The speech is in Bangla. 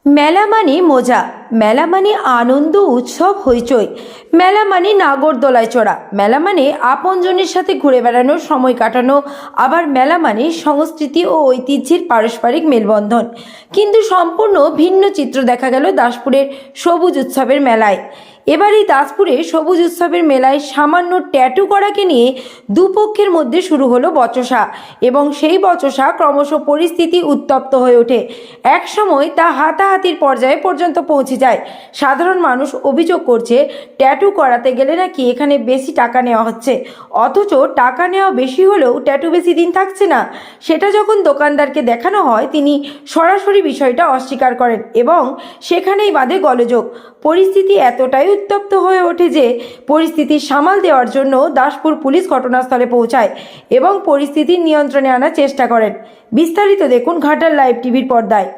মেলা মানে মজা, মেলা মানে আনন্দ, উৎসব, হইচই। মেলা মানে নাগরদোলায় চড়া, মেলা মানে আপনজনের সাথে ঘুরে বেড়ানোর, সময় কাটানো। আবার মেলা মানে সংস্কৃতি ও ঐতিহ্যের পারস্পরিক মেলবন্ধন। কিন্তু সম্পূর্ণ ভিন্ন চিত্র দেখা গেল দাসপুরের সবুজ উৎসবের মেলায়। এবার এই দাসপুরে সবুজ উৎসবের মেলায় সামান্য ট্যাটু করাকে নিয়ে দুপক্ষের মধ্যে শুরু হলো বচসা, এবং সেই বচসা ক্রমশ পরিস্থিতি উত্তপ্ত হয়ে ওঠে। এক সময় তা হাতাহাতির পর্যায়ে পর্যন্ত পৌঁছে যায়। সাধারণ মানুষ অভিযোগ করছে, ট্যাটু করাতে গেলে নাকি এখানে বেশি টাকা নেওয়া হচ্ছে, অথচ টাকা নেওয়া বেশি হলেও ট্যাটু বেশি দিন থাকছে না। সেটা যখন দোকানদারকে দেখানো হয়, তিনি সরাসরি বিষয়টা অস্বীকার করেন এবং সেখানেই বাধে গোলযোগ। পরিস্থিতি এতটাই উত্তপ্ত হয়ে ওঠে যে পরিস্থিতি সামাল দেওয়ার জন্য দাসপুর পুলিশ ঘটনাস্থলে পৌঁছায় এবং পরিস্থিতি নিয়ন্ত্রণে আনার চেষ্টা করেন। বিস্তারিত দেখুন ঘাটাল লাইভ টিভির পর্দায়।